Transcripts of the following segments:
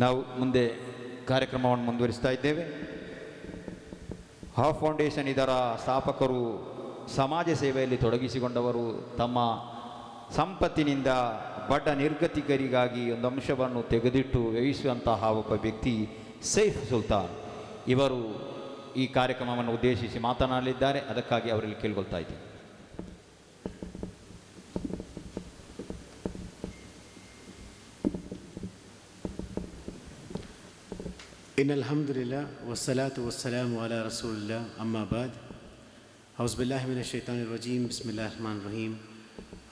ನಾವು ಮುಂದೆ ಕಾರ್ಯಕ್ರಮವನ್ನು ಮುಂದುವರಿಸ್ತಾ ಇದ್ದೇವೆ. ಹಾಫ್ ಫೌಂಡೇಶನ್ ಇದರ ಸ್ಥಾಪಕರು ಸಮಾಜ ಸೇವೆಯಲ್ಲಿ ತೊಡಗಿಸಿಕೊಂಡವರು. ತಮ್ಮ ಸಂಪತ್ತಿನಿಂದ ಬಡ ನಿರ್ಗತಿಕರಿಗಾಗಿ ಒಂದು ಅಂಶವನ್ನು ತೆಗೆದಿಟ್ಟು ವ್ಯಯಿಸುವಂತಹ ಒಬ್ಬ ವ್ಯಕ್ತಿ ಸೈಫ್ ಸುಲ್ತಾನ್. ಇವರು ಈ ಕಾರ್ಯಕ್ರಮವನ್ನು ಉದ್ದೇಶಿಸಿ ಮಾತನಾಡಲಿದ್ದಾರೆ. ಅದಕ್ಕಾಗಿ ಅವರಲ್ಲಿ ಕೇಳ್ಕೊಳ್ತಾ ಇದ್ದೀನಿ. إن الحمد لله والصلاة والسلام على رسول الله أما بعد أعوذ بالله من الشيطان الرجيم بسم الله الرحمن الرحيم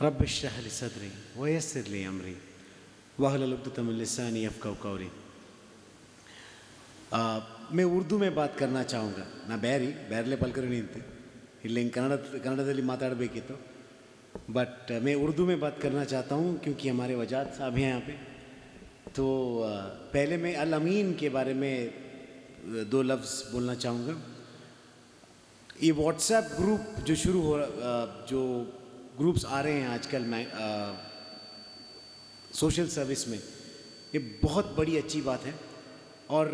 رب اشرح لي صدري ويسر لي أمري واحلل عقدة من لساني يفقهوا قولي. मैं उर्दू में बात करना चाहूँगा. ना ಬೇರೆ ಪಲ್ಕರು ನಿಂತೆ ಇಲ್ಲಿ ಕನ್ನಡದಲ್ಲಿ ಮಾತಾಡಬೇಕಿತ್ತು. बट मैं उर्दू में बात करना चाहता हूँ क्योंकि हमारे वजाद साहब हैं यहाँ पे. तो पहले मैं अल अमीन के बारे में दो लफ्ज़ बोलना चाहूँगा. ये व्हाट्सएप ग्रुप जो शुरू हो जो ग्रुप्स आ रहे हैं आजकल सोशल सर्विस में, ये बहुत बड़ी अच्छी बात है. और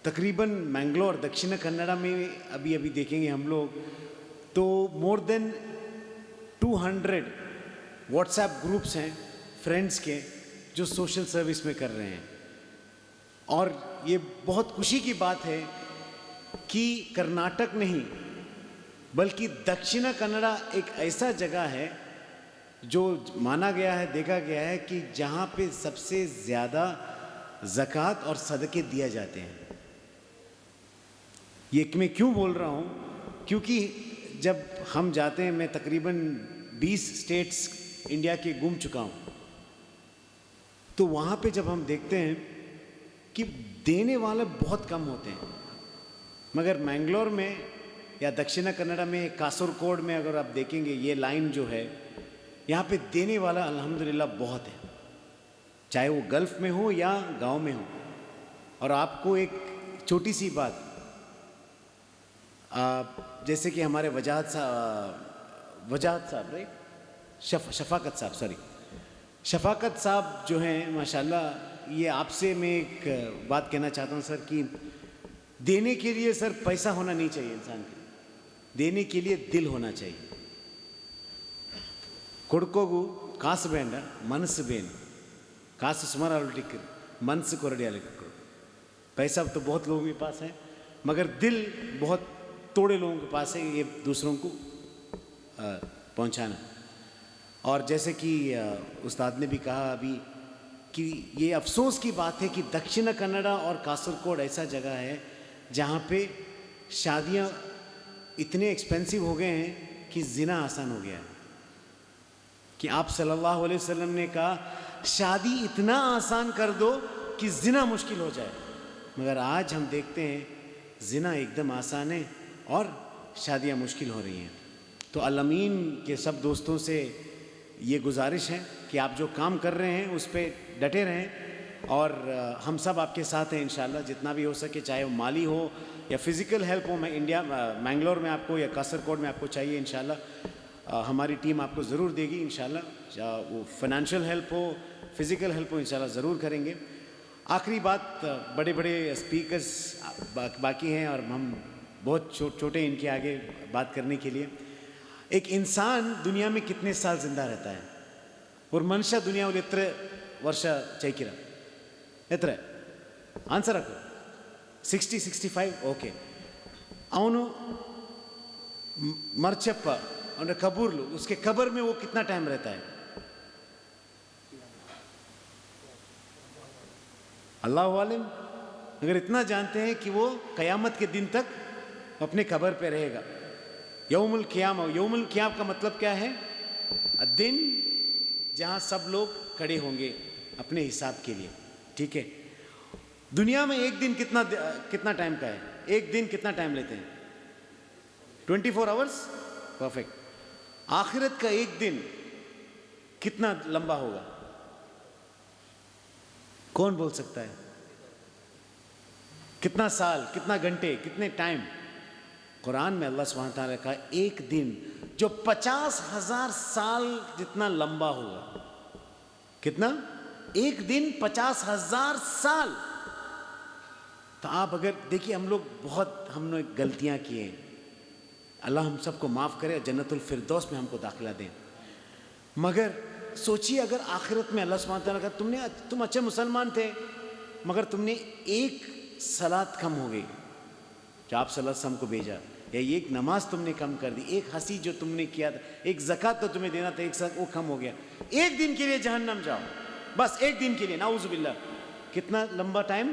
तकरीबन मैंगलोर दक्षिण कन्नड़ा में अभी देखेंगे हम लोग तो मोर देन 200 व्हाट्सएप ग्रुप्स हैं फ्रेंड्स के जो सोशल सर्विस में कर रहे हैं. और ये बहुत खुशी की बात है कि कर्नाटक नहीं बल्कि दक्षिण कन्नड़ा एक ऐसा जगह है जो माना गया है, देखा गया है कि जहाँ पे सबसे ज़्यादा ज़कात और सदक़े दिए जाते हैं. ये मैं क्यों बोल रहा हूँ, क्योंकि जब हम जाते हैं, मैं तकरीबन 20 स्टेट्स इंडिया के घूम चुका हूँ, तो वहाँ पे जब हम देखते हैं कि देने वाले बहुत कम होते हैं. मगर मैंगलोर में या दक्षिण कन्नड़ा में, कासरकोड में अगर आप देखेंगे ये लाइन जो है, यहाँ पे देने वाला अल्हम्दुलिल्लाह बहुत है, चाहे वो गल्फ़ में हो या गांव में हो. और आपको एक छोटी सी बात, जैसे कि हमारे वजाद साहब राइट, शफ़ाकत साहब जो हैं माशाल्लाह, ये आपसे मैं एक बात कहना चाहता हूँ सर कि देने के लिए सर पैसा होना नहीं चाहिए इंसान के, देने के लिए दिल होना चाहिए. ಕೊಡ್ಕೋಗು ಕಾಸು ಬೇಡ ಮನಸ್ಸು ಬೇನು, ಕಾಸು ಸುಮಾರು टिक मनस कोरडिया लिखो. पैसा तो बहुत लोगों के पास है मगर दिल बहुत थोड़े लोगों के पास है, ये दूसरों को पहुंचाना. और जैसे कि उस्ताद ने भी कहा अभी कि ये अफसोस की बात है कि दक्षिण कन्नड़ा और कासरकोड ऐसा जगह है जहाँ पे शादियाँ इतने एक्सपेंसिव हो गए हैं कि ज़िना आसान हो गया है. कि आप सल्लल्लाहु अलैहि वसल्लम ने कहा शादी इतना आसान कर दो कि ज़िना मुश्किल हो जाए. मगर आज हम देखते हैं ज़िना एकदम आसान है और शादियाँ मुश्किल हो रही हैं. तो अल अमीन के सब दोस्तों से ये गुजारिश है कि आप जो काम कर रहे हैं उस पर डटे रहें और हम सब आपके साथ हैं इंशाल्लाह. जितना भी हो सके, चाहे वो माली हो या फ़िज़िकल हेल्प हो, मैं मैंगलोर में आपको या कासरकोड में आपको चाहिए इंशाल्लाह, हमारी टीम आपको ज़रूर देगी इंशाल्लाह. वो फाइनेंशियल हेल्प हो, फ़िज़िकल हेल्प हो, इंशाल्लाह ज़रूर करेंगे. आखिरी बात, बड़े बड़े स्पीकर्स बाकी हैं और हम बहुत छोटे इनके आगे बात करने के लिए. एक इंसान दुनिया में कितने साल ज़िंदा रहता है और मनुष्य दुनिया में इतने वर्ष चैकिरा इतने आंसर रखो 60-65 ओके. ಅವನು मरचप्पा और कबूरलू, उसके कब्र में वो कितना टाइम रहता है? अल्लाह वालिम. अगर इतना जानते हैं कि वो क़यामत के दिन तक अपने कब्र पे रहेगा. यौमुल क़ियामा, यौमुल क़ियाम का मतलब क्या है? दिन जहाँ सब लोग खड़े होंगे अपने हिसाब के लिए. ठीक है, दुनिया में एक दिन कितना टाइम का है? एक दिन कितना टाइम लेते हैं? 24 आवर्स. परफेक्ट. आखिरत का एक दिन कितना लंबा होगा? कौन बोल सकता है? कितना साल, कितना घंटे, कितने टाइम? कुरान में अल्लाह सुब्हानहू व तआला का एक दिन जो 50,000 साल जितना लंबा होगा. कितना? एक दिन 50,000 साल। तो आप अगर देखिए, हम लोग बहुत हमने गलतियां की हैं, अल्लाह हम सबको माफ़ करे और जन्नतुल फिरदौस में हमको दाखिला दें। मगर सोचिए, अगर आखिरत में अल्लाह सुब्हानहू तआला का तुम अच्छे मुसलमान थे, मगर तुमने एक सलात कम हो गई जो आप सल्लल्लाहु अलैहि वसल्लम को भेजा, या एक नमाज तुमने कम कर दी, एक हंसी जो तुमने किया था, एक ज़कात तो तुम्हें देना था, एक साथ वो कम हो गया, एक दिन के लिए जहन्नम जाओ, बस एक दिन के लिए, नाउज़ुबिल्लाह। कितना लंबा टाइम?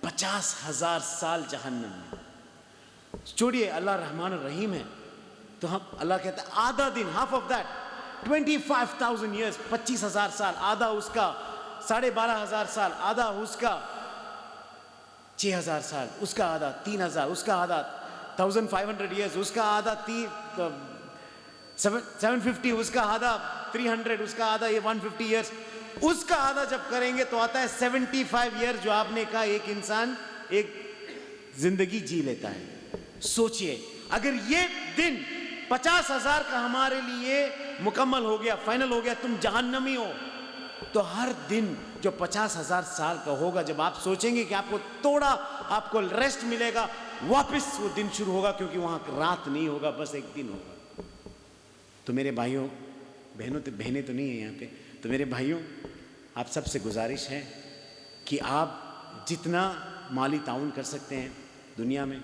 50,000 साल जहन्नम में। छोड़िए, अल्लाह रहमान रहीम है, तो हम अल्लाह कहता है आधा दिन, हाफ ऑफ दैट, 25,000 ईयर्स, 25,000 साल, आधा उसका 12,500 साल, आधा उसका 6,000 साल, उसका आधा 3,000, उसका आधा 1,500 ईयर्स, उसका आधा 750, उसका आधा 300, उसका आधा ये 150 ईयर्स, उसका आधा जब करेंगे तो आता है 75 ईयर, जो आपने कहा एक इंसान एक जिंदगी जी लेता है। सोचिए, अगर ये दिन 50,000 का हमारे लिए मुकम्मल हो गया, फाइनल हो गया, तुम जहन्नमी हो, तो हर दिन जो 50,000 साल का होगा, जब आप सोचेंगे कि आपको थोड़ा आपको रेस्ट मिलेगा, वापस वो दिन शुरू होगा, क्योंकि वहां रात नहीं होगा, बस एक दिन होगा। तो मेरे भाइयों बहनों, तो बहनें तो नहीं है यहाँ पे, तो मेरे भाइयों आप सबसे गुजारिश है कि आप जितना माली ताउन कर सकते हैं दुनिया में,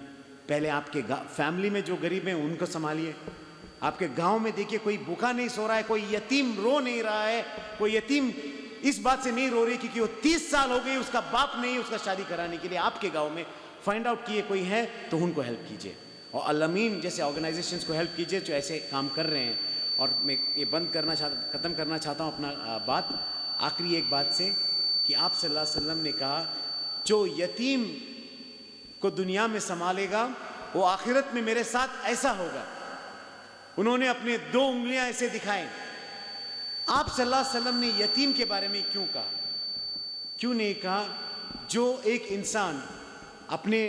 पहले आपके फैमिली में जो गरीब हैं उनको संभालिए। आपके गांव में देखिए, कोई भूखा नहीं सो रहा है, कोई यतीम रो नहीं रहा है, कोई यतीम इस बात से नहीं रो रही क्योंकि वो 30 साल हो गई, उसका बाप नहीं उसका शादी कराने के लिए। आपके गांव में फाइंड आउट किए कोई है तो उनको हेल्प कीजिए, और अल-अमीन जैसे ऑर्गेनाइजेशंस को हेल्प कीजिए जो ऐसे काम कर रहे हैं। और मैं ये ख़त्म करना चाहता हूँ अपना बात आखिरी एक बात से, कि आप सल्लल्लाहु अलैहि वसल्लम ने कहा, जो यतीम को दुनिया में संभालेगा वो आखिरत में मेरे साथ ऐसा होगा। उन्होंने अपने 2 उंगलियां ऐसे दिखाएं। आप सल्लल्लाहु अलैहि वसल्लम ने यतीम के बारे में क्यों कहा? क्यों नहीं कहा जो एक इंसान अपने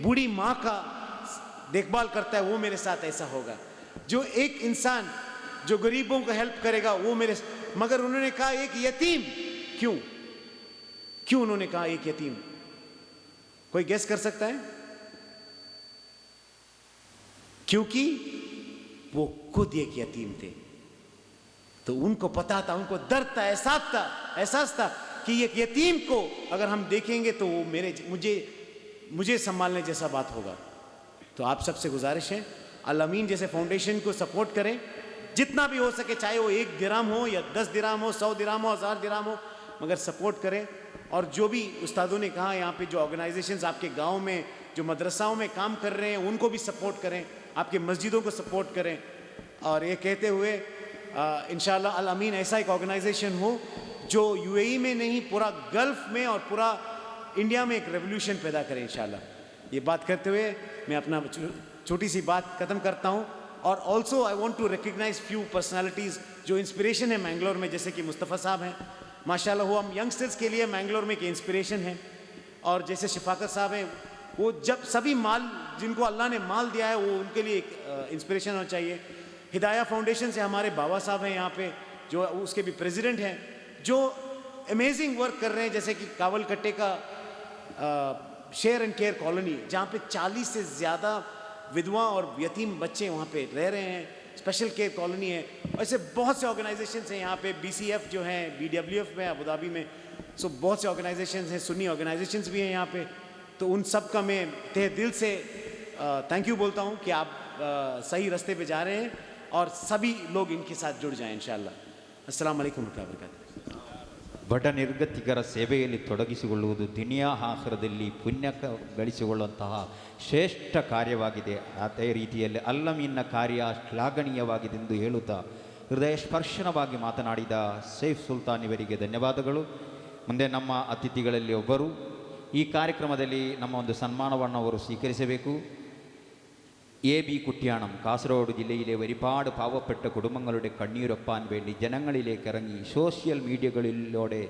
बूढ़ी माँ का देखभाल करता है वो मेरे साथ ऐसा होगा, जो एक इंसान जो गरीबों को हेल्प करेगा वो मेरे, मगर उन्होंने कहा एक यतीम। क्यों क्यों उन्होंने कहा एक यतीम? कोई गेस कर सकता है? क्योंकि वो खुद एक यतीम थे, तो उनको पता था, उनको दर्द था, एहसास था कि एक यतीम को अगर हम देखेंगे तो वो मुझे संभालने जैसा बात होगा। तो आप सबसे गुजारिश है, अल-अमीन जैसे फाउंडेशन को सपोर्ट करें जितना भी हो सके, चाहे वो 1 दिरहम हो या 10 दिरहम हो, 100 दिरहम हो, 1000 दिरहम हो, मगर सपोर्ट करें। और जो भी उस्तादों ने कहा यहाँ पे, जो ऑर्गेनाइजेशंस आपके गांव में जो मदरसाओं में काम कर रहे हैं उनको भी सपोर्ट करें, आपके मस्जिदों को सपोर्ट करें। और ये कहते हुए इंशाअल्लाह अल-अमीन ऐसा एक ऑर्गेनाइजेशन हो जो यूएई में नहीं, पूरा गल्फ में और पूरा इंडिया में एक रेवोल्यूशन पैदा करे इंशाअल्लाह। ये बात करते हुए मैं अपना छोटी सी बात ख़त्म करता हूँ। और also I want to recognize few personalities जो इंस्पिरेशन है मैंगलोर में, जैसे कि मुस्तफ़ा साहब हैं, माशाल्लाह वो हम यंगस्टर्स के लिए मैंगलोर में एक इंस्पिरेशन है। और जैसे शफाकत साहब हैं, वो जब सभी माल जिनको अल्लाह ने माल दिया है वो उनके लिए एक इंस्पिरेशन होना चाहिए। हिदाया फाउंडेशन से हमारे बाबा साहब हैं यहाँ पे, जो उसके भी प्रेसिडेंट हैं, जो अमेजिंग वर्क कर रहे हैं, जैसे कि कावलकट्टे का शेयर एंड केयर कॉलोनी, जहाँ पे 40 से ज़्यादा विधवा और यतीम बच्चे वहाँ पे रह रहे हैं, स्पेशल केयर कॉलोनी है। ऐसे बहुत से ऑर्गेनाइजेशंस हैं यहाँ पे, BCF जो हैं BWF में अबू धाबी में, सो बहुत से ऑर्गेनाइजेशंस हैं, सुन्नी ऑर्गेनाइजेशंस भी हैं यहाँ पे। तो उन सब का मैं तहे दिल से थैंक यू बोलता हूँ कि आप सही रास्ते पे जा रहे हैं और सभी लोग इनके साथ जुड़ जाएं इंशाअल्लाह। अस्सलाम वालेकुम रहमतुल्लाहि व बरकातहू। ಬಡ ನಿರ್ಗತಿಕರ ಸೇವೆಯಲ್ಲಿ ತೊಡಗಿಸಿಕೊಳ್ಳುವುದು ದುನಿಯಾ ಆಖಿರದಲ್ಲಿ ಪುಣ್ಯ ಗಳಿಸಿಕೊಳ್ಳುವಂತಹ ಶ್ರೇಷ್ಠ ಕಾರ್ಯವಾಗಿದೆ. ಅದೇ ರೀತಿಯಲ್ಲಿ ಅಲ್-ಅಮೀನ್ನ ಕಾರ್ಯ ಶ್ಲಾಘನೀಯವಾಗಿದೆ ಎಂದು ಹೇಳುತ್ತಾ ಹೃದಯ ಸ್ಪರ್ಶನವಾಗಿ ಮಾತನಾಡಿದ ಸೈಫ್ ಸುಲ್ತಾನ್ ಇವರಿಗೆ ಧನ್ಯವಾದಗಳು. ಮುಂದೆ ನಮ್ಮ ಅತಿಥಿಗಳಲ್ಲಿ ಒಬ್ಬರು ಈ ಕಾರ್ಯಕ್ರಮದಲ್ಲಿ ನಮ್ಮ ಒಂದು ಸನ್ಮಾನವನ್ನು ಅವರು ಸ್ವೀಕರಿಸಬೇಕು. AB കുട്ടിയാണം കാസർഗോഡ് ജില്ലയിലെ ഒരുപാട് പാവപ്പെട്ട കുടുംബങ്ങളുടെ കണ്ണീരൊപ്പാൻ വേണ്ടി ജനങ്ങളിലേക്ക് ഇറങ്ങി സോഷ്യൽ മീഡിയകളിലൂടെ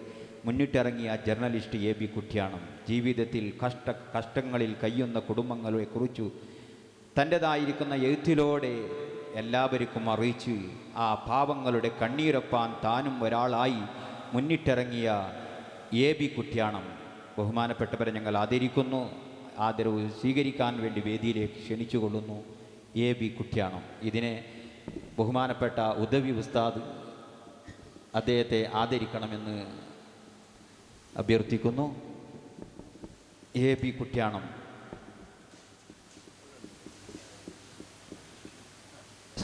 മുന്നിട്ടിറങ്ങിയ ജേർണലിസ്റ്റ് AB കുട്ടിയാണം ജീവിതത്തിൽ കഷ്ടങ്ങളിൽ കഴിയുന്ന കുടുംബങ്ങളെക്കുറിച്ച് തൻ്റെതായിരിക്കുന്ന എഴുത്തിലൂടെ എല്ലാവർക്കും അറിയിച്ച് ആ പാവങ്ങളുടെ കണ്ണീരൊപ്പാൻ താനും ഒരാളായി മുന്നിട്ടിറങ്ങിയ AB കുറ്റ്യാണം ബഹുമാനപ്പെട്ടവരെ ഞങ്ങൾ ആദരിക്കുന്നു. ആദരവ് സ്വീകരിക്കാൻ വേണ്ടി വേദിയിലേക്ക് ക്ഷണിച്ചുകൊള്ളുന്നു. AB കുറ്റ്യാണം. ഇതിനെ ബഹുമാനപ്പെട്ട ഉദവി ഉസ്താദ് അദ്ദേഹത്തെ ആദരിക്കണമെന്ന് ಅಭ್ಯರ್ಥಿക്കുന്നു. AB ಕುಟ್ಯಾಣಂ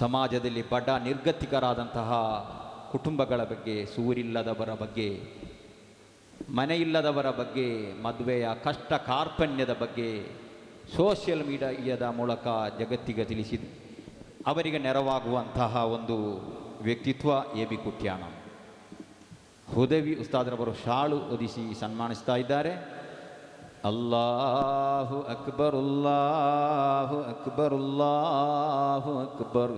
ಸಮಾಜದಲ್ಲಿ ಬಡ ನಿರ್ಗತಿಕರಾದಂತಹ ಕುಟುಂಬಗಳ ಬಗ್ಗೆ, ಸೂರಿಲ್ಲದವರ ಬಗ್ಗೆ, ಮನೆಯಿಲ್ಲದವರ ಬಗ್ಗೆ, ಮದುವೆಯ ಕಷ್ಟ ಕಾರ್ಪಣ್ಯದ ಬಗ್ಗೆ ಸೋಷಿಯಲ್ ಮೀಡಿಯಾದ ಮೂಲಕ ಜಗತ್ತಿಗೆ ತಿಳಿಸಿ ಅವರಿಗೆ ನೆರವಾಗುವಂತಹ ಒಂದು ವ್ಯಕ್ತಿತ್ವ AB ಕುಟ್ಯಾಣಂ. ಹುದವಿ ಉಸ್ತಾದ್ರವರು ಶಾಳು ಒದಿಸಿ ಸನ್ಮಾನಿಸ್ತಾ ಇದ್ದಾರೆ. ಅಲ್ಲಾಹು ಅಕ್ಬರ್, ಅಲ್ಲಾಹು ಅಕ್ಬರ್, ಅಲ್ಲಾಹು ಅಕ್ಬರ್.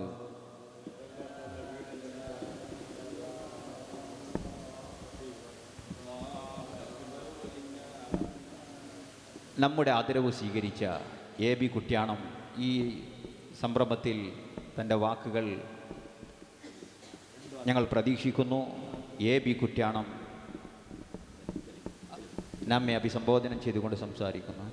നമ്മുടെ ആദരവ് സ്വീകരിച്ച AB കുട്യാണം ഈ സംരംഭത്തിൽ തൻ്റെ വാക്കുകൾ ഞങ്ങൾ പ്രതീക്ഷിക്കുന്നു. AB കുട്യാണം നമ്മെ അഭിസംബോധന ചെയ്തുകൊണ്ട് സംസാരിക്കുന്നു.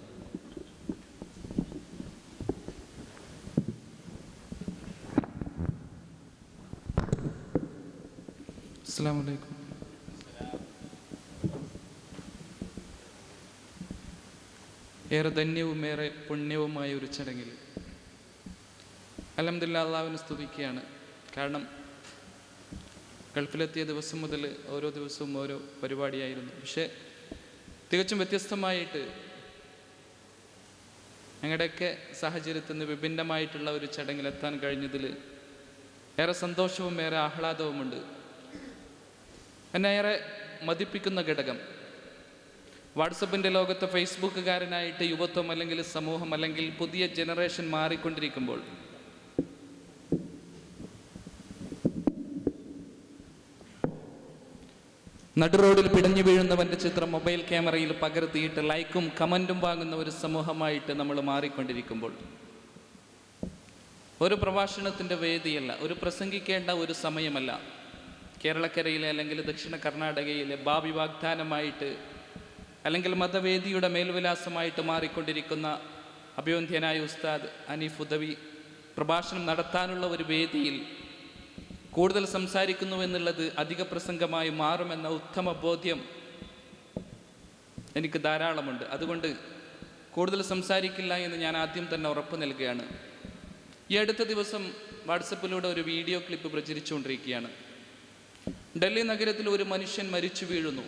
അസ്സലാമു അലൈക്കും. ഏറെ ധന്യവും ഏറെ പുണ്യവുമായ ഒരു ചടങ്ങിൽ അൽഹംദുലില്ലാഹ് അല്ലാഹുവിനെ സ്തുതിക്കുകയാണ്. കാരണം ഗൾഫിലെത്തിയ ദിവസം മുതൽ ഓരോ ദിവസവും ഓരോ പരിപാടിയായിരുന്നു. പക്ഷേ തികച്ചും വ്യത്യസ്തമായിട്ട് ഞങ്ങളുടെയൊക്കെ സാഹചര്യത്തിൽ നിന്ന് വിഭിന്നമായിട്ടുള്ള ഒരു ചടങ്ങിലെത്താൻ കഴിഞ്ഞതിൽ ഏറെ സന്തോഷവും ഏറെ ആഹ്ലാദവുമുണ്ട്. എന്നെ ഏറെ മതിപ്പിക്കുന്ന ഘടകം, വാട്സപ്പിൻ്റെ ലോകത്ത് ഫേസ്ബുക്കുകാരനായിട്ട് യുവത്വം അല്ലെങ്കിൽ സമൂഹം അല്ലെങ്കിൽ പുതിയ ജനറേഷൻ മാറിക്കൊണ്ടിരിക്കുമ്പോൾ നടുറോഡിൽ പിടഞ്ഞു വീഴുന്നവൻ്റെ ചിത്രം മൊബൈൽ ക്യാമറയിൽ പകർത്തിയിട്ട് ലൈക്കും കമൻറ്റും വാങ്ങുന്ന ഒരു സമൂഹമായിട്ട് നമ്മൾ മാറിക്കൊണ്ടിരിക്കുമ്പോൾ ഒരു പ്രഭാഷണത്തിൻ്റെ വേദിയല്ല, ഒരു പ്രസംഗിക്കേണ്ട ഒരു സമയമല്ല, കേരളക്കരയിലെ അല്ലെങ്കിൽ ദക്ഷിണ കർണാടകയിലെ ഭാവി വാഗ്ദാനമായിട്ട് അല്ലെങ്കിൽ മതവേദിയുടെ മേൽവിലാസമായിട്ട് മാറിക്കൊണ്ടിരിക്കുന്ന അഭിവന്ധ്യനായ ഉസ്താദ് അനീഫ് ഉദവി പ്രഭാഷണം നടത്താനുള്ള ഒരു വേദിയിൽ കൂടുതൽ സംസാരിക്കുന്നു എന്നുള്ളത് അധിക പ്രസംഗമായി മാറുമെന്ന ഉത്തമ ബോധ്യം എനിക്ക് ധാരാളമുണ്ട്. അതുകൊണ്ട് കൂടുതൽ സംസാരിക്കില്ല എന്ന് ഞാൻ ആദ്യം തന്നെ ഉറപ്പ് നൽകുകയാണ്. ഈ അടുത്ത ദിവസം വാട്സപ്പിലൂടെ ഒരു വീഡിയോ ക്ലിപ്പ് പ്രചരിച്ചുകൊണ്ടിരിക്കുകയാണ്. ഡൽഹി നഗരത്തിൽ ഒരു മനുഷ്യൻ മരിച്ചു വീഴുന്നു.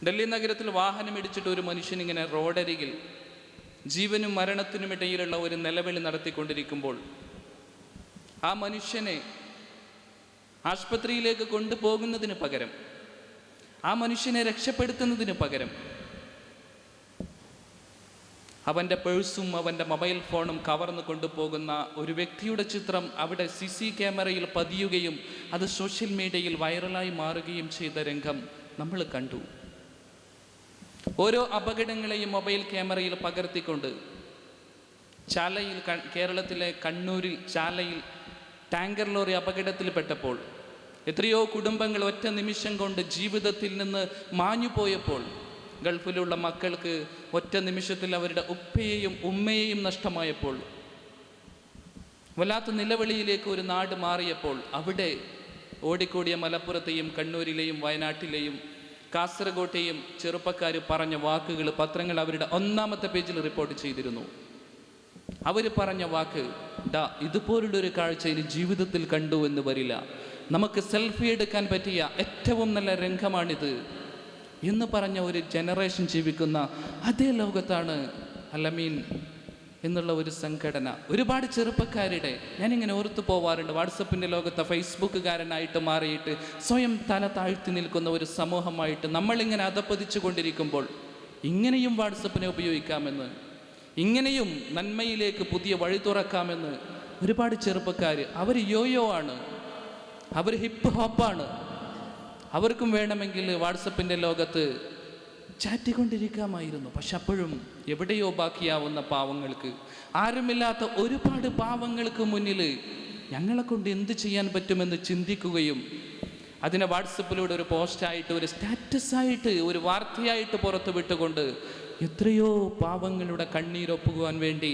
ഡൽഹി നഗരത്തിൽ വാഹനം ഇടിച്ചിട്ട് ഒരു മനുഷ്യൻ ഇങ്ങനെ റോഡരികിൽ ജീവനും മരണത്തിനുമിടയിലുള്ള ഒരു നിലവിളി നടത്തിക്കൊണ്ടിരിക്കുമ്പോൾ ആ മനുഷ്യനെ ആശുപത്രിയിലേക്ക് കൊണ്ടുപോകുന്നതിന് പകരം, ആ മനുഷ്യനെ രക്ഷപ്പെടുത്തുന്നതിന് പകരം അവൻ്റെ പേഴ്സും അവൻ്റെ മൊബൈൽ ഫോണും കവർന്നു കൊണ്ടുപോകുന്ന ഒരു വ്യക്തിയുടെ ചിത്രം അവിടെ CC ക്യാമറയിൽ പതിയുകയും അത് സോഷ്യൽ മീഡിയയിൽ വൈറലായി മാറുകയും ചെയ്ത രംഗം നമ്മൾ കണ്ടു. ഓരോ അപകടങ്ങളെയും മൊബൈൽ ക്യാമറയിൽ പകർത്തിക്കൊണ്ട് ചാലയിൽ, കേരളത്തിലെ കണ്ണൂരിൽ ചാലയിൽ ടാങ്കർ ലോറി അപകടത്തിൽപ്പെട്ടപ്പോൾ എത്രയോ കുടുംബങ്ങൾ ഒറ്റ നിമിഷം കൊണ്ട് ജീവിതത്തിൽ നിന്ന് മാഞ്ഞു പോയപ്പോൾ, ഗൾഫിലുള്ള മക്കൾക്ക് ഒറ്റ നിമിഷത്തിൽ അവരുടെ ഉപ്പയെയും ഉമ്മയെയും നഷ്ടമായപ്പോൾ, വല്ലാത്ത നിലവിളിയിലേക്ക് ഒരു നാട് മാറിയപ്പോൾ, അവിടെ ഓടിക്കൂടിയ മലപ്പുറത്തെയും കണ്ണൂരിലെയും വയനാട്ടിലെയും കാസർഗോട്ടെയും ചെറുപ്പക്കാർ പറഞ്ഞ വാക്കുകൾ പത്രങ്ങൾ അവരുടെ ഒന്നാമത്തെ പേജിൽ റിപ്പോർട്ട് ചെയ്തിരുന്നു. അവർ പറഞ്ഞ വാക്ക്, ഇതുപോലുള്ളൊരു കാഴ്ച ഇനി ജീവിതത്തിൽ കണ്ടു എന്ന് വരില്ല, നമുക്ക് സെൽഫി എടുക്കാൻ പറ്റിയ ഏറ്റവും നല്ല രംഗമാണിത് എന്ന് പറഞ്ഞ ഒരു ജനറേഷൻ ജീവിക്കുന്ന അതേ ലോകത്താണ് അൽ-അമീൻ എന്നുള്ള ഒരു സംഘടന. ഒരുപാട് ചെറുപ്പക്കാരുടെ ഞാനിങ്ങനെ ഓർത്തു പോവാറുണ്ട്. വാട്സപ്പിൻ്റെ ലോകത്ത് ഫേസ്ബുക്കുകാരനായിട്ട് മാറിയിട്ട് സ്വയം തല താഴ്ത്തി നിൽക്കുന്ന ഒരു സമൂഹമായിട്ട് നമ്മളിങ്ങനെ അധപ്പതിച്ചു കൊണ്ടിരിക്കുമ്പോൾ ഇങ്ങനെയും വാട്സപ്പിനെ ഉപയോഗിക്കാമെന്ന്, ഇങ്ങനെയും നന്മയിലേക്ക് പുതിയ വഴി തുറക്കാമെന്ന് ഒരുപാട് ചെറുപ്പക്കാർ, അവർ യോയോ ആണ്, അവർ ഹിപ്പ് ഹോപ്പാണ്, അവർക്കും വേണമെങ്കിൽ വാട്സപ്പിൻ്റെ ലോകത്ത് ചാറ്റിക്കൊണ്ടിരിക്കാമായിരുന്നു. പക്ഷെ അപ്പോഴും എവിടെയോ ബാക്കിയാവുന്ന പാവങ്ങൾക്ക്, ആരുമില്ലാത്ത ഒരുപാട് പാവങ്ങൾക്ക് മുന്നിൽ ഞങ്ങളെ കൊണ്ട് എന്ത് ചെയ്യാൻ പറ്റുമെന്ന് ചിന്തിക്കുകയും അതിനെ വാട്സപ്പിലൂടെ ഒരു പോസ്റ്റായിട്ട്, ഒരു സ്റ്റാറ്റസായിട്ട്, ഒരു വാർത്തയായിട്ട് പുറത്തു വിട്ടുകൊണ്ട് എത്രയോ പാവങ്ങളുടെ കണ്ണീരൊപ്പുവാൻ വേണ്ടി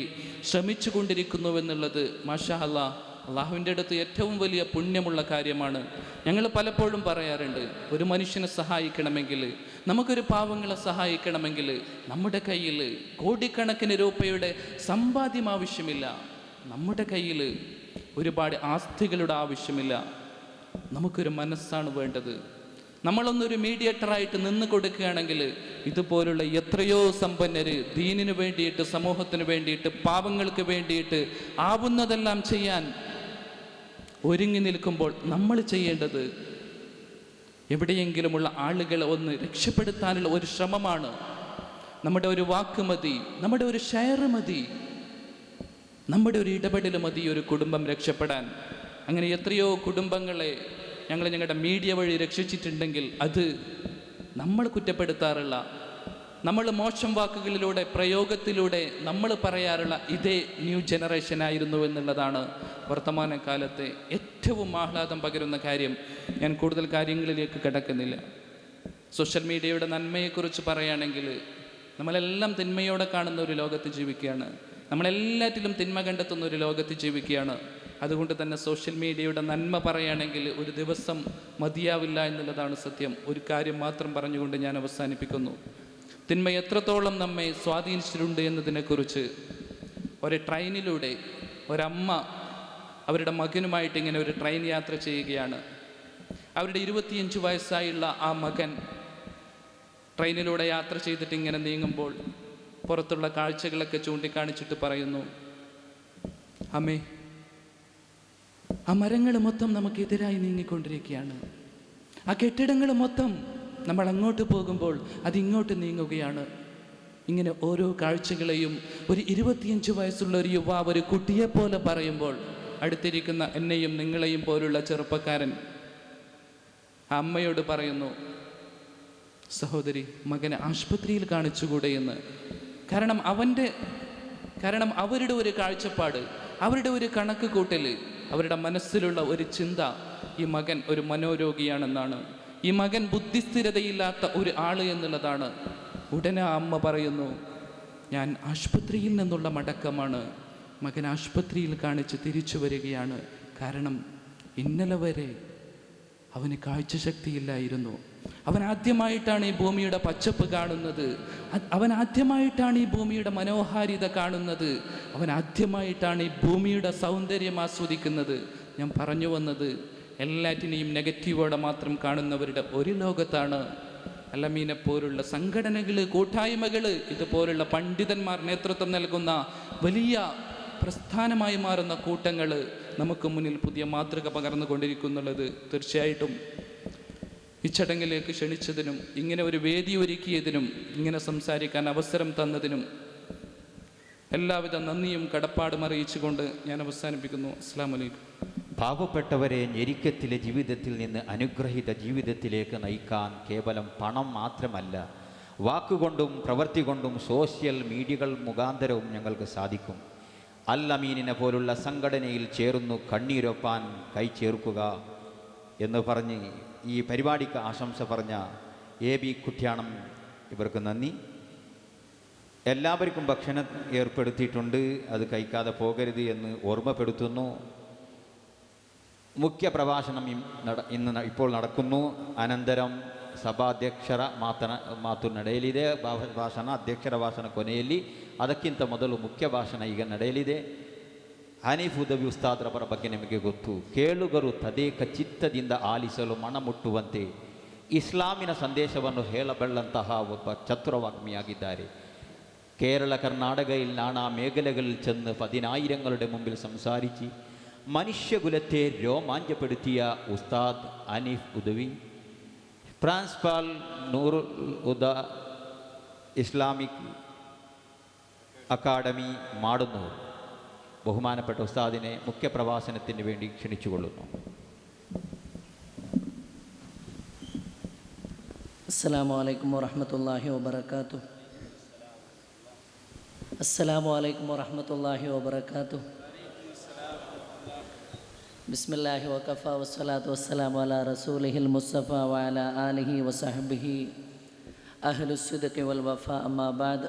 ശ്രമിച്ചു കൊണ്ടിരിക്കുന്നുവെന്നുള്ളത് മാഷാ അല്ലാഹ്, അള്ളാഹുവിൻ്റെ അടുത്ത് ഏറ്റവും വലിയ പുണ്യമുള്ള കാര്യമാണ്. ഞങ്ങൾ പലപ്പോഴും പറയാറുണ്ട്, ഒരു മനുഷ്യനെ സഹായിക്കണമെങ്കിൽ, നമുക്കൊരു പാവങ്ങളെ സഹായിക്കണമെങ്കിൽ നമ്മുടെ കയ്യിൽ കോടിക്കണക്കിന് രൂപയുടെ സമ്പാദ്യം ആവശ്യമില്ല, നമ്മുടെ കയ്യിൽ ഒരുപാട് ആസ്തികളുടെ ആവശ്യമില്ല, നമുക്കൊരു മനസ്സാണ് വേണ്ടത്. നമ്മളൊന്നൊരു മീഡിയേറ്ററായിട്ട് നിന്ന് കൊടുക്കുകയാണെങ്കിൽ ഇതുപോലുള്ള എത്രയോ സമ്പന്നർ ദീനിനു വേണ്ടിയിട്ട്, സമൂഹത്തിന് വേണ്ടിയിട്ട്, പാവങ്ങൾക്ക് വേണ്ടിയിട്ട് ആവുന്നതെല്ലാം ചെയ്യാൻ ഒരുങ്ങി നിൽക്കുമ്പോൾ നമ്മൾ ചെയ്യേണ്ടത് എവിടെയെങ്കിലുമുള്ള ആളുകളെ ഒന്ന് രക്ഷപ്പെടുത്താനുള്ള ഒരു ശ്രമമാണ്. നമ്മുടെ ഒരു വാക്ക് മതി, നമ്മുടെ ഒരു ഷെയർ മതി, നമ്മുടെ ഒരു ഇടപെടൽ മതി ഒരു കുടുംബം രക്ഷപ്പെടാൻ. അങ്ങനെ എത്രയോ കുടുംബങ്ങളെ ഞങ്ങൾ ഞങ്ങളുടെ മീഡിയ വഴി രക്ഷിച്ചിട്ടുണ്ടെങ്കിൽ അത് നമ്മൾ കുറ്റപ്പെടുത്താറുള്ള, നമ്മൾ മോശം വാക്കുകളിലൂടെ, പ്രയോഗത്തിലൂടെ നമ്മൾ പറയാറുള്ള ഇതേ ന്യൂ ജനറേഷൻ ആയിരുന്നു എന്നുള്ളതാണ് വർത്തമാനകാലത്തെ ഏറ്റവും ആഹ്ലാദം പകരുന്ന കാര്യം. ഞാൻ കൂടുതൽ കാര്യങ്ങളിലേക്ക് കിടക്കുന്നില്ല. സോഷ്യൽ മീഡിയയുടെ നന്മയെക്കുറിച്ച് പറയുകയാണെങ്കിൽ നമ്മളെല്ലാം തിന്മയോടെ കാണുന്ന ഒരു ലോകത്ത് ജീവിക്കുകയാണ്, നമ്മളെല്ലാറ്റിലും തിന്മ കണ്ടെത്തുന്ന ഒരു ലോകത്ത് ജീവിക്കുകയാണ്. അതുകൊണ്ട് തന്നെ സോഷ്യൽ മീഡിയയുടെ നന്മ പറയുകയാണെങ്കിൽ ഒരു ദിവസം മതിയാവില്ല എന്നുള്ളതാണ് സത്യം. ഒരു കാര്യം മാത്രം പറഞ്ഞുകൊണ്ട് ഞാൻ അവസാനിപ്പിക്കുന്നു. തിന്മ എത്രത്തോളം നമ്മെ സ്വാധീനിച്ചിട്ടുണ്ട് എന്നതിനെക്കുറിച്ച് ഒരു ട്രെയിനിലൂടെ ഒരമ്മ അവരുടെ മകനുമായിട്ട് ഇങ്ങനെ ഒരു ട്രെയിൻ യാത്ര ചെയ്യുകയാണ്. അവരുടെ 25 വയസ്സായുള്ള ആ മകൻ ട്രെയിനിലൂടെ യാത്ര ചെയ്തിട്ട് ഇങ്ങനെ നീങ്ങുമ്പോൾ പുറത്തുള്ള കാഴ്ചകളൊക്കെ ചൂണ്ടിക്കാണിച്ചിട്ട് പറയുന്നു, അമ്മേ, ആ മരങ്ങൾ മൊത്തം നമുക്കെതിരായി നീങ്ങിക്കൊണ്ടിരിക്കുകയാണ്, ആ കെട്ടിടങ്ങൾ മൊത്തം നമ്മൾ അങ്ങോട്ട് പോകുമ്പോൾ അതിങ്ങോട്ട് നീങ്ങുകയാണ്. ഇങ്ങനെ ഓരോ കാഴ്ചകളെയും ഒരു 25 വയസ്സുള്ള ഒരു യുവാവ് ഒരു കുട്ടിയെപ്പോലെ പറയുമ്പോൾ അടുത്തിരിക്കുന്ന എന്നെയും നിങ്ങളെയും പോലുള്ള ചെറുപ്പക്കാരൻ ആ അമ്മയോട് പറയുന്നു, സഹോദരി, മകനെ ആശുപത്രിയിൽ കാണിച്ചുകൂടെ എന്ന്. കാരണം അവരുടെ ഒരു കാഴ്ചപ്പാട്, അവരുടെ ഒരു കണക്ക് കൂട്ടൽ, അവരുടെ മനസ്സിലുള്ള ഒരു ചിന്ത ഈ മകൻ ഒരു മനോരോഗിയാണെന്നാണ്, ഈ മകൻ ബുദ്ധിസ്ഥിരതയില്ലാത്ത ഒരു ആള് എന്നുള്ളതാണ്. ഉടനെ ആ അമ്മ പറയുന്നു, ഞാൻ ആശുപത്രിയിൽ നിന്നുള്ള മടക്കമാണ്, മകൻ ആശുപത്രിയിൽ കാണിച്ച് തിരിച്ചു വരികയാണ്. കാരണം ഇന്നലെ വരെ അവന് കാഴ്ചശക്തിയില്ലായിരുന്നു. അവൻ ആദ്യമായിട്ടാണ് ഈ ഭൂമിയുടെ പച്ചപ്പ് കാണുന്നത്, അവൻ ആദ്യമായിട്ടാണ് ഈ ഭൂമിയുടെ മനോഹാരിത കാണുന്നത്, അവൻ ആദ്യമായിട്ടാണ് ഈ ഭൂമിയുടെ സൗന്ദര്യം ആസ്വദിക്കുന്നത്. ഞാൻ പറഞ്ഞു വന്നത്, എല്ലാറ്റിനെയും നെഗറ്റീവോടെ മാത്രം കാണുന്നവരുടെ ഒരു ലോകത്താണ് അലമീനെ പോലുള്ള സംഘടനകൾ, കൂട്ടായ്മകൾ, ഇതുപോലുള്ള പണ്ഡിതന്മാർ നേതൃത്വം നൽകുന്ന വലിയ പ്രസ്ഥാനമായി മാറുന്ന കൂട്ടങ്ങൾ നമുക്ക് മുന്നിൽ പുതിയ മാതൃക പകർന്നുകൊണ്ടിരിക്കുന്നുള്ളത്. തീർച്ചയായിട്ടും ഈ ചടങ്ങിലേക്ക് ക്ഷണിച്ചതിനും ഇങ്ങനെ ഒരു വേദി ഒരുക്കിയതിനും ഇങ്ങനെ സംസാരിക്കാൻ അവസരം തന്നതിനും എല്ലാവിധ നന്ദിയും കടപ്പാടും അറിയിച്ചുകൊണ്ട് ഞാൻ അവസാനിപ്പിക്കുന്നു. അസ്സലാമു അലൈക്കും. പാവപ്പെട്ടവരെ ഞെരുക്കത്തിലെ ജീവിതത്തിൽ നിന്ന് അനുഗ്രഹീത ജീവിതത്തിലേക്ക് നയിക്കാൻ കേവലം പണം മാത്രമല്ല, വാക്കുകൊണ്ടും പ്രവൃത്തി കൊണ്ടും സോഷ്യൽ മീഡിയകൾ മുഖാന്തരവും ഞങ്ങൾക്ക് സാധിക്കും. അൽ അമീനിനെ പോലുള്ള സംഘടനയിൽ ചേർന്നു കണ്ണീരൊപ്പാൻ കൈ ചേർക്കുക എന്ന് പറഞ്ഞ് ഈ പരിപാടിക്ക് ആശംസ പറഞ്ഞ AB കുറ്റ്യാണം, ഇവർക്ക് നന്ദി. എല്ലാവർക്കും ഭക്ഷണം ഏർപ്പെടുത്തിയിട്ടുണ്ട്, അത് കഴിക്കാതെ പോകരുത് എന്ന് ഓർമ്മപ്പെടുത്തുന്നു. മുഖ്യ പ്രഭാഷണം ഇപ്പോൾ നടക്കുന്നു. ಅನಂತರಂ ಸಭಾಧ್ಯಕ್ಷರ ನಡೆಯಲಿದೆ. ಭಾಷಣ ಅಧ್ಯಕ್ಷರ ಭಾಷಣ ಕೊನೆಯಲ್ಲಿ, ಅದಕ್ಕಿಂತ ಮೊದಲು ಮುಖ್ಯ ಭಾಷಣ ಈಗ ನಡೆಯಲಿದೆ. ಹನೀಫ್ ಉದವಿ ಉಸ್ತಾದ್ರವರ ಬಗ್ಗೆ ನಿಮಗೆ ಗೊತ್ತು. ಕೇಳುಗರು ತದೇಕ ಚಿತ್ತದಿಂದ ಆಲಿಸಲು ಮನಮುಟ್ಟುವಂತೆ ಇಸ್ಲಾಮಿನ ಸಂದೇಶವನ್ನು ಹೇಳಬಲ್ಲಂತಹ ಒಬ್ಬ ചതുരവാഗ്മിയാಗಿದ್ದಾರೆ. കേരള കർണാടകയിൽ നാനാ മേഖലകളിൽ ചെന്ന് 10,000ങ്ങളുടെ മുമ്പിൽ സംസാരിച്ച് മനുഷ്യകുലത്തെ രോമാഞ്ചപ്പെടുത്തിയ ഉസ്താദ് ഹനീഫ് ഉദവി, പ്രിൻസിപ്പൽ നൂറുൽ ഹുദ ഇസ്ലാമിക് അക്കാഡമി മാടുന്നൂർ, ബഹുമാനപ്പെട്ട ഉസ്താദിനെ മുഖ്യപ്രഭാഷണത്തിന് വേണ്ടി ക്ഷണിച്ചുകൊള്ളുന്നു. അസ്സലാമു അലൈക്കും വറഹ്മത്തുള്ളാഹി വബറകാതുഹു. അസ്സലാമു അലൈക്കും വറഹ്മത്തുള്ളാഹി വബറകാതുഹു. ബിസ്മില്ലാഹി വഖഫ വസ്സലാത്തു വസ്സലാമു അലാ റസൂലിഹിൽ മുസ്തഫ വഅലാ ആലിഹി വസഹ്ബിഹി അഹ്ലുസ്സിദ്ഖി വൽ വഫാ അമ്മാ ബഅദ്.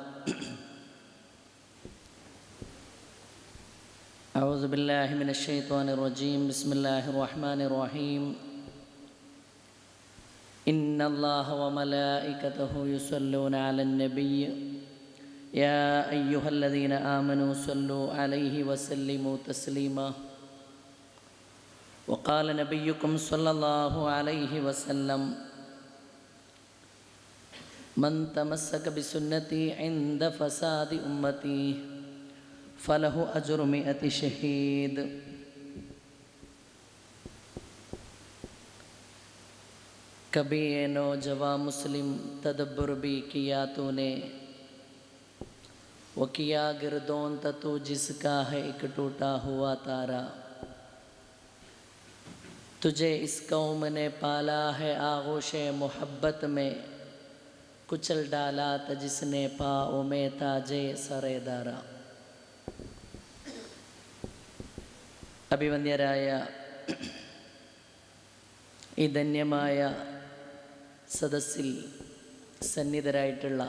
അഊസു ബില്ലാഹി മിനശ് ശൈത്വാനിർ റജീം. ബിസ്മില്ലാഹിർ റഹ്മാനിർ റഹീം. ഇന്നല്ലാഹ വമലായികതഹു യുസല്ലൂന അലൻ നബിയ്യ് യാ അയ്യുഹല്ലദീന ആമനൂ സ്വല്ലൂ അലൈഹി വസല്ലിമൂ തസ്ലീമാ. وقال نبيكم صلى الله عليه وسلم من تمسك بسنتي عند فساد أمتي فله أجر 100 شهيد. कभी ये नौजवान मुस्लिम तदब्बर भी किया तूने, वो किया गिरदौन तू जिसका है एक टूटा हुआ तारा. तुझे इस कौम ने पाला है आगोशे मोहब्बत में, कुचल डाला था जिसने पाओ में ताजे सरेदारा. അഭിവന്ദ്യരായ ഈ ധന്യമായ സദസ്സിൽ സന്നിധരായിട്ടുള്ള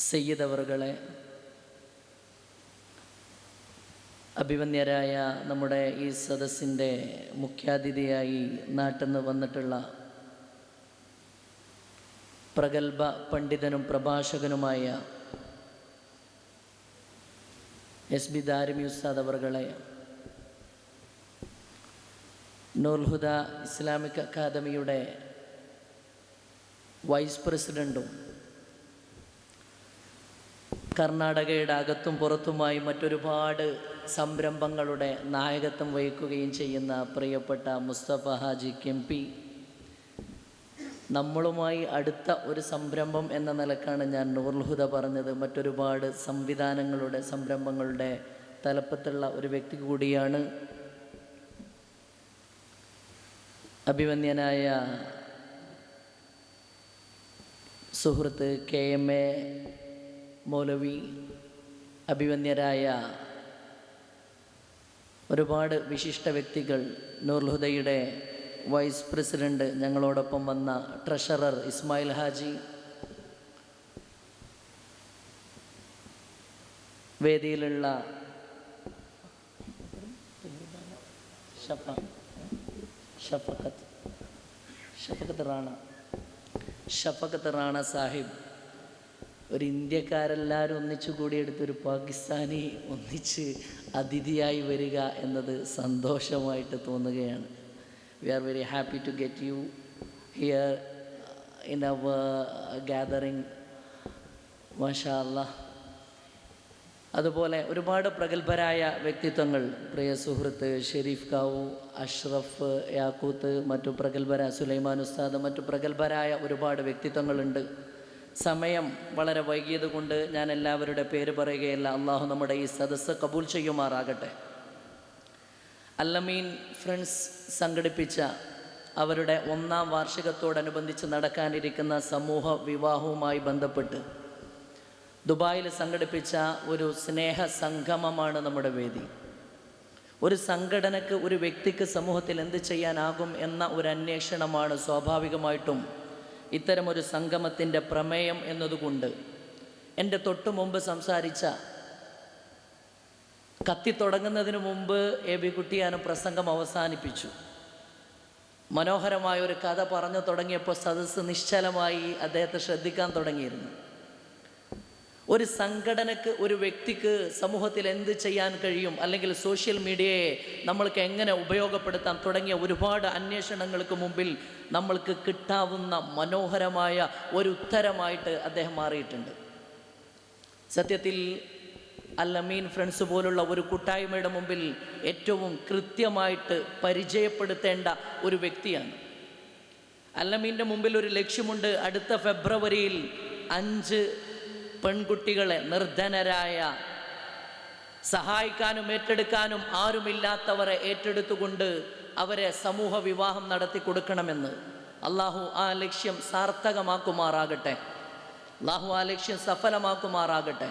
സയ്യിദ് അവറുകളെ, അഭിവന്ദ്യരായ നമ്മുടെ ഈ സദസ്സിൻ്റെ മുഖ്യാതിഥിയായി നാട്ടിൽ നിന്ന് വന്നിട്ടുള്ള പ്രഗത്ഭ പണ്ഡിതനും പ്രഭാഷകനുമായ എസ് ബി ദാരിമി ഉസ്താദ് അവറുകളെ, നൂറുൽ ഹുദ ഇസ്ലാമിക് അക്കാദമിയുടെ വൈസ് പ്രസിഡൻറ്റും കർണാടകയുടെ അകത്തും പുറത്തുമായി മറ്റൊരുപാട് സംരംഭങ്ങളുടെ നായകത്വം വഹിക്കുകയും ചെയ്യുന്ന പ്രിയപ്പെട്ട മുസ്തഫ ഹാജി KMP, നമ്മളുമായി അടുത്ത ഒരു സംരംഭം എന്ന നിലക്കാണ് ഞാൻ നൂറുൽ ഹുദ പറഞ്ഞത്. മറ്റൊരുപാട് സംരംഭങ്ങളുടെ തലപ്പത്തുള്ള ഒരു വ്യക്തി കൂടിയാണ്. അഭിവന്ദ്യനായ സുഹൃത്ത് KMA മൗലവി, അഭിവന്ദ്യരായ ഒരുപാട് വിശിഷ്ട വ്യക്തികൾ, നൂറുൽ ഹുദയുടെ വൈസ് പ്രസിഡന്റ്, ഞങ്ങളോടൊപ്പം വന്ന ട്രഷറർ ഇസ്മായിൽ ഹാജി, വേദിയിലുള്ള ഷഫക്കത്ത് റാണ സാഹിബ്, ഒരു ഇന്ത്യക്കാരെല്ലാവരും ഒന്നിച്ചു കൂടിയെടുത്തൊരു പാകിസ്ഥാനി ഒന്നിച്ച് അതിഥിയായി വരിക എന്നത് സന്തോഷമായിട്ട് തോന്നുകയാണ്. We are very happy to get you here in our gathering. മാഷാ അല്ലാഹ്. അതുപോലെ ഒരുപാട് പ്രഗത്ഭരായ വ്യക്തിത്വങ്ങൾ, പ്രിയ സുഹൃത്ത് ഷെരീഫ് കാവു, അഷ്റഫ് യാക്കൂത്ത്, മറ്റു പ്രഗത്ഭരായ സുലൈമാൻ ഉസ്താദ്, മറ്റു പ്രഗത്ഭരായ ഒരുപാട് വ്യക്തിത്വങ്ങളുണ്ട്. സമയം വളരെ വൈകിയത് കൊണ്ട് ഞാൻ എല്ലാവരുടെ പേര് പറയുകയല്ല. അള്ളാഹു നമ്മുടെ ഈ സദസ്സ് കബൂൽ ചെയ്യുമാറാകട്ടെ. അല്ലമീൻ ഫ്രണ്ട്സ് സംഘടിപ്പിച്ച അവരുടെ 1-ാം വാർഷികത്തോടനുബന്ധിച്ച് നടക്കാനിരിക്കുന്ന സമൂഹ വിവാഹവുമായി ബന്ധപ്പെട്ട് ദുബായിൽ സംഘടിപ്പിച്ച ഒരു സ്നേഹ സംഗമമാണ് നമ്മുടെ വേദി. ഒരു സംഘടനക്ക്, ഒരു വ്യക്തിക്ക് സമൂഹത്തിൽ എന്ത് ചെയ്യാനാകും എന്ന ഒരു അന്വേഷണമാണ് സ്വാഭാവികമായിട്ടും ഇത്തരമൊരു സംഗമത്തിൻ്റെ പ്രമേയം എന്നതുകൊണ്ട് എൻ്റെ തൊട്ടു മുമ്പ് സംസാരിച്ച, കത്തിത്തുടങ്ങുന്നതിന് മുമ്പ് AB കുട്ടിയാനും പ്രസംഗം അവസാനിപ്പിച്ചു. മനോഹരമായ ഒരു കഥ പറഞ്ഞു തുടങ്ങിയപ്പോൾ സദസ്സ് നിശ്ചലമായി അദ്ദേഹത്തെ ശ്രദ്ധിക്കാൻ തുടങ്ങിയിരുന്നു. ഒരു സംഘടനക്ക്, ഒരു വ്യക്തിക്ക് സമൂഹത്തിൽ എന്ത് ചെയ്യാൻ കഴിയും, അല്ലെങ്കിൽ സോഷ്യൽ മീഡിയയെ നമ്മൾക്ക് എങ്ങനെ ഉപയോഗപ്പെടുത്താം തുടങ്ങിയ ഒരുപാട് അന്വേഷണങ്ങൾക്ക് മുമ്പിൽ നമ്മൾക്ക് കിട്ടാവുന്ന മനോഹരമായ ഒരു ഉത്തരമായിട്ട് അദ്ദേഹം മാറിയിട്ടുണ്ട്. സത്യത്തിൽ അല്ലമീൻ ഫ്രണ്ട്സ് പോലുള്ള ഒരു കൂട്ടായ്മയുടെ മുമ്പിൽ ഏറ്റവും കൃത്യമായിട്ട് പരിചയപ്പെടുത്തേണ്ട ഒരു വ്യക്തിയാണ്. അല്ലമീൻ്റെ മുമ്പിൽ ഒരു ലക്ഷ്യമുണ്ട്. അടുത്ത ഫെബ്രുവരിയിൽ 5 പെൺകുട്ടികളെ, നിർധനരായ, സഹായിക്കാനും ഏറ്റെടുക്കാനും ആരുമില്ലാത്തവരെ ഏറ്റെടുത്തുകൊണ്ട് അവരെ സമൂഹ വിവാഹം നടത്തി കൊടുക്കണമെന്ന്. അള്ളാഹു ആ ലക്ഷ്യം സാർത്ഥകമാക്കുമാറാകട്ടെ. അള്ളാഹു ആ ലക്ഷ്യം സഫലമാക്കുമാറാകട്ടെ.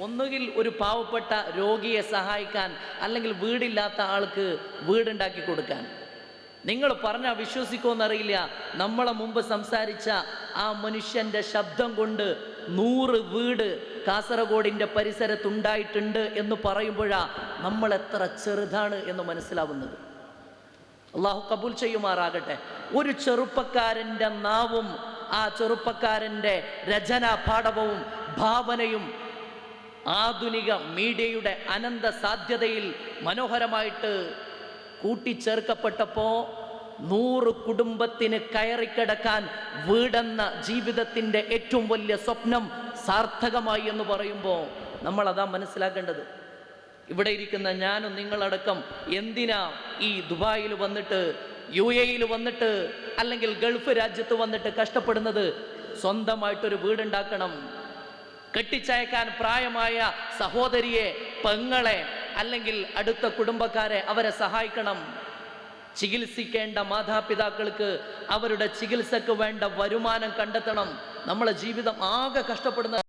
ഒന്നുകിൽ ഒരു പാവപ്പെട്ട രോഗിയെ സഹായിക്കാൻ, അല്ലെങ്കിൽ വീടില്ലാത്ത ആൾക്ക് വീടുണ്ടാക്കി കൊടുക്കാൻ. നിങ്ങൾ പറഞ്ഞാൽ വിശ്വസിക്കുമെന്നറിയില്ല, നമ്മളെ മുമ്പ് സംസാരിച്ച ആ മനുഷ്യൻ്റെ ശബ്ദം കൊണ്ട് 100 വീട് കാസർഗോഡിൻ്റെ പരിസരത്തുണ്ടായിട്ടുണ്ട് എന്ന് പറയുമ്പോഴാണ് നമ്മൾ എത്ര ചെറുതാണ് എന്ന് മനസ്സിലാവുന്നത്. അള്ളാഹു കബൂൽ ചെയ്യുമാറാകട്ടെ. ഒരു ചെറുപ്പക്കാരൻ്റെ നാവും ആ ചെറുപ്പക്കാരൻ്റെ രചനാ പാടവവും ഭാവനയും ആധുനിക മീഡിയയുടെ അനന്ത സാധ്യതയിൽ മനോഹരമായിട്ട് കൂട്ടിച്ചേർക്കപ്പെട്ടപ്പോൾ 100 കുടുംബത്തിന് കയറിക്കിടക്കാൻ വീടെന്ന ജീവിതത്തിൻ്റെ ഏറ്റവും വലിയ സ്വപ്നം സാർത്ഥകമായി എന്ന് പറയുമ്പോൾ നമ്മളതാ മനസ്സിലാക്കേണ്ടത്. ഇവിടെ ഇരിക്കുന്ന ഞാനും നിങ്ങളടക്കം എന്തിനാ ഈ ദുബായിൽ വന്നിട്ട്, UAE വന്നിട്ട്, അല്ലെങ്കിൽ ഗൾഫ് രാജ്യത്ത് വന്നിട്ട് കഷ്ടപ്പെടുന്നത്? സ്വന്തമായിട്ടൊരു വീടുണ്ടാക്കണം, കെട്ടിച്ചയക്കാൻ പ്രായമായ സഹോദരിയെ, പെങ്ങളെ, അല്ലെങ്കിൽ അടുത്ത കുടുംബക്കാരെ അവരെ സഹായിക്കണം. ചികിത്സിക്കേണ്ട മാതാപിതാക്കൾക്ക് അവരുടെ ചികിത്സക്ക് വേണ്ട വരുമാനം കണ്ടെത്തണം. നമ്മളെ ജീവിതം ആകെ കഷ്ടപ്പെടുന്ന